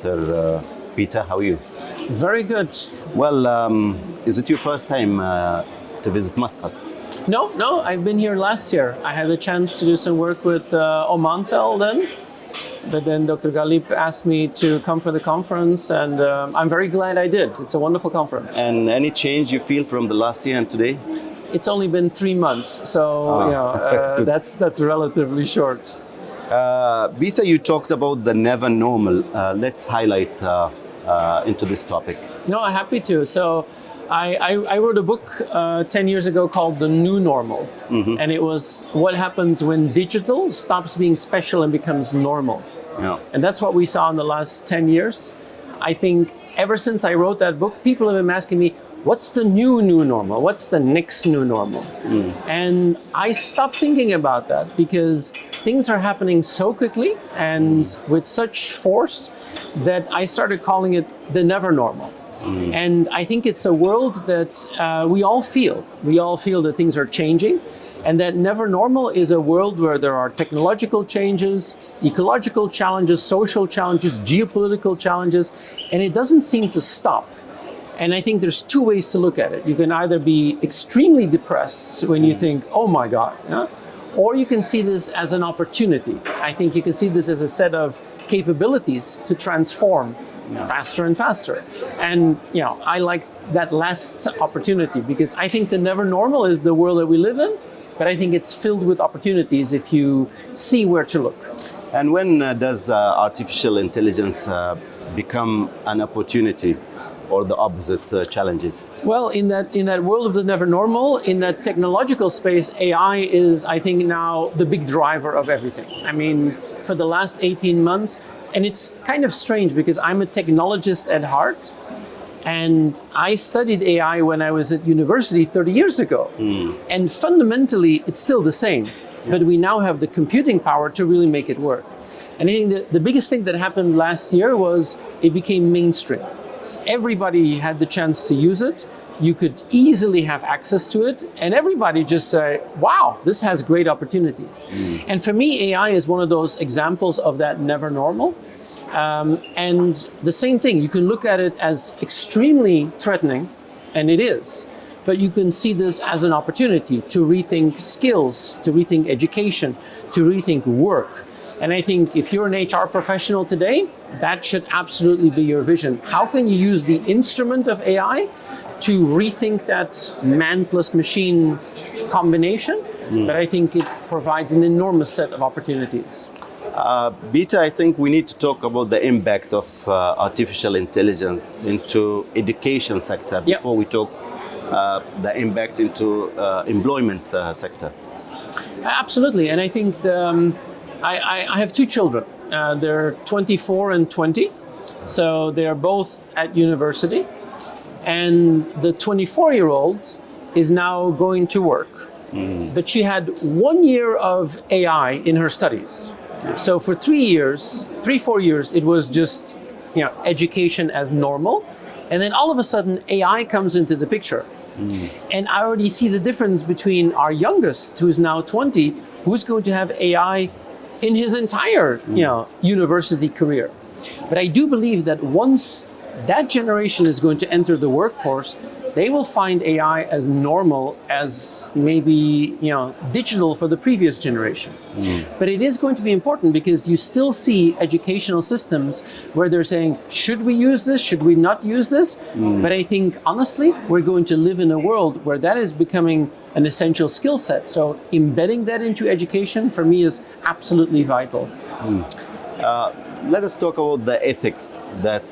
Peter, how are you? Very good. Well, is it your first time to visit Muscat? No, I've been here last year. I had a chance to do some work with Omantel then. But then Dr. Galip asked me to come for the conference, and I'm very glad I did. It's a wonderful conference. And any change you feel from the last year and today? It's only been 3 months, so that's relatively short. Peter, you talked about the never normal. Let's highlight into this topic. No, I'm happy to. So I wrote a book 10 years ago called The New Normal. Mm-hmm. And it was what happens when digital stops being special and becomes normal. Yeah. And that's what we saw in the last 10 years. I think ever since I wrote that book, people have been asking me, what's the new normal? What's the next new normal? Mm. And I stopped thinking about that because things are happening so quickly and with such force that I started calling it the never normal. Mm. And I think it's a world that we all feel. We all feel that things are changing. And that never normal is a world where there are technological changes, ecological challenges, social challenges, geopolitical challenges, and it doesn't seem to stop. And I think there's 2 ways to look at it. You can either be extremely depressed when you think, oh my God, yeah? Or you can see this as an opportunity. I think you can see this as a set of capabilities to transform faster and faster. And I like that last opportunity because I think the never normal is the world that we live in, but I think it's filled with opportunities if you see where to look. And when does artificial intelligence become an opportunity? Or the opposite challenges? Well, in that world of the never normal, in that technological space, AI is, I think, now the big driver of everything. I mean, for the last 18 months, and it's kind of strange because I'm a technologist at heart, and I studied AI when I was at university 30 years ago. Mm. And fundamentally, it's still the same, but we now have the computing power to really make it work. And I think the biggest thing that happened last year was it became mainstream. Everybody had the chance to use it. You could easily have access to it. And everybody just say, wow, this has great opportunities. Mm. And for me, AI is one of those examples of that never normal. And the same thing, you can look at it as extremely threatening, and it is. But you can see this as an opportunity to rethink skills, to rethink education, to rethink work. And I think if you're an HR professional today, that should absolutely be your vision. How can you use the instrument of AI to rethink that man plus machine combination? But I think it provides an enormous set of opportunities. Peter, I think we need to talk about the impact of artificial intelligence into education sector before we talk the impact into employment sector. Absolutely, and I think I have 2 children. They're 24 and 20, so they're both at university. And the 24-year-old is now going to work. Mm. But she had 1 year of AI in her studies. So for 4 years, it was just education as normal. And then all of a sudden, AI comes into the picture. Mm. And I already see the difference between our youngest, who's now 20, who's going to have AI in his entire university career. But I do believe that once that generation is going to enter the workforce, they will find AI as normal as maybe digital for the previous generation. Mm. But it is going to be important because you still see educational systems where they're saying, should we use this? Should we not use this? Mm. But I think honestly, we're going to live in a world where that is becoming an essential skill set. So embedding that into education for me is absolutely vital. Mm. Let us talk about the ethics that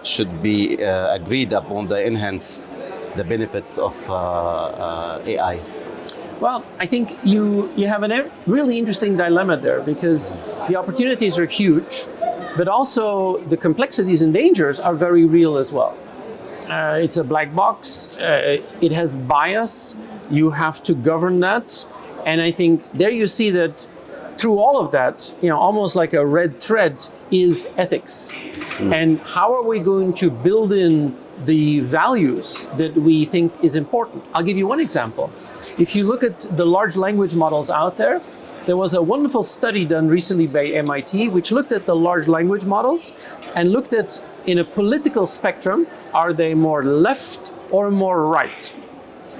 should be agreed upon to enhance the benefits of AI. Well, I think you have a really interesting dilemma there because the opportunities are huge, but also the complexities and dangers are very real as well. It's a black box. It has bias. You have to govern that. And I think there you see that through all of that, almost like a red thread is ethics. Mm. And how are we going to build in the values that we think is important? I'll give you one example. If you look at the large language models out there, There was a wonderful study done recently by MIT, which looked at the large language models and looked at, in a political spectrum, are they more left or more right?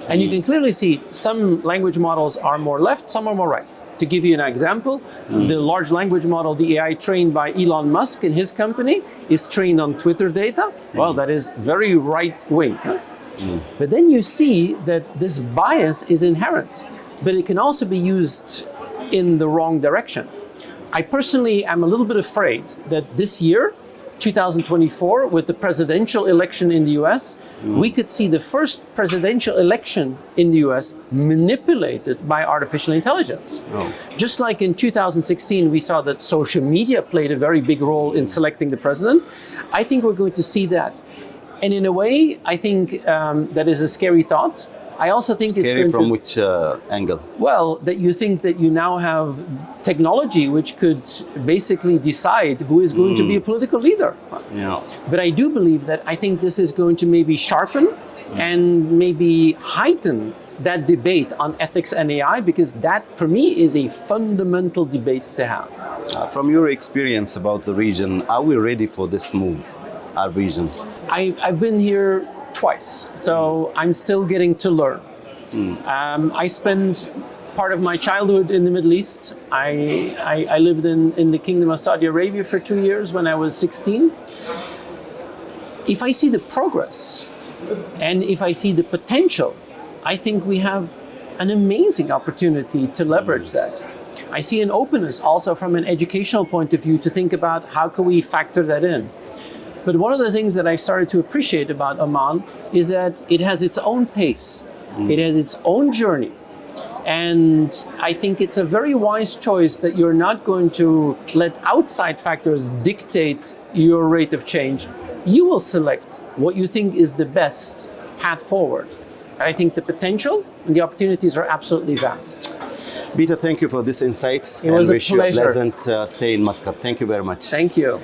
And you can clearly see some language models are more left, some are more right. To give you an example, the large language model, the AI trained by Elon Musk and his company, is trained on Twitter data. Well, that is very right wing. Huh? But then you see that this bias is inherent, but it can also be used in the wrong direction. I personally am a little bit afraid that this year, 2024, with the presidential election in the US, we could see the first presidential election in the US manipulated by artificial intelligence. Just like in 2016, we saw that social media played a very big role in selecting the president. I think we're going to see that. And in a way, I think that is a scary thought. I also think it's going from to... which angle? Well, that you think that you now have technology which could basically decide who is going to be a political leader. Yeah. But I do believe that I think this is going to maybe sharpen and maybe heighten that debate on ethics and AI, because that, for me, is a fundamental debate to have. From your experience about the region, are we ready for this move, our region? I've been here twice, so I'm still getting to learn. I spent part of my childhood in the Middle East. I lived in the Kingdom of Saudi Arabia for 2 years when I was 16. If I see the progress and if I see the potential, I think we have an amazing opportunity to leverage that. I see an openness also from an educational point of view to think about how can we factor that in. But one of the things that I started to appreciate about Oman is that it has its own pace. It has its own journey. And I think it's a very wise choice that you're not going to let outside factors dictate your rate of change. You will select what you think is the best path forward. And I think the potential and the opportunities are absolutely vast. Peter, thank you for these insights. It was a wish you a pleasure. pleasant stay in Muscat. Thank you very much. Thank you.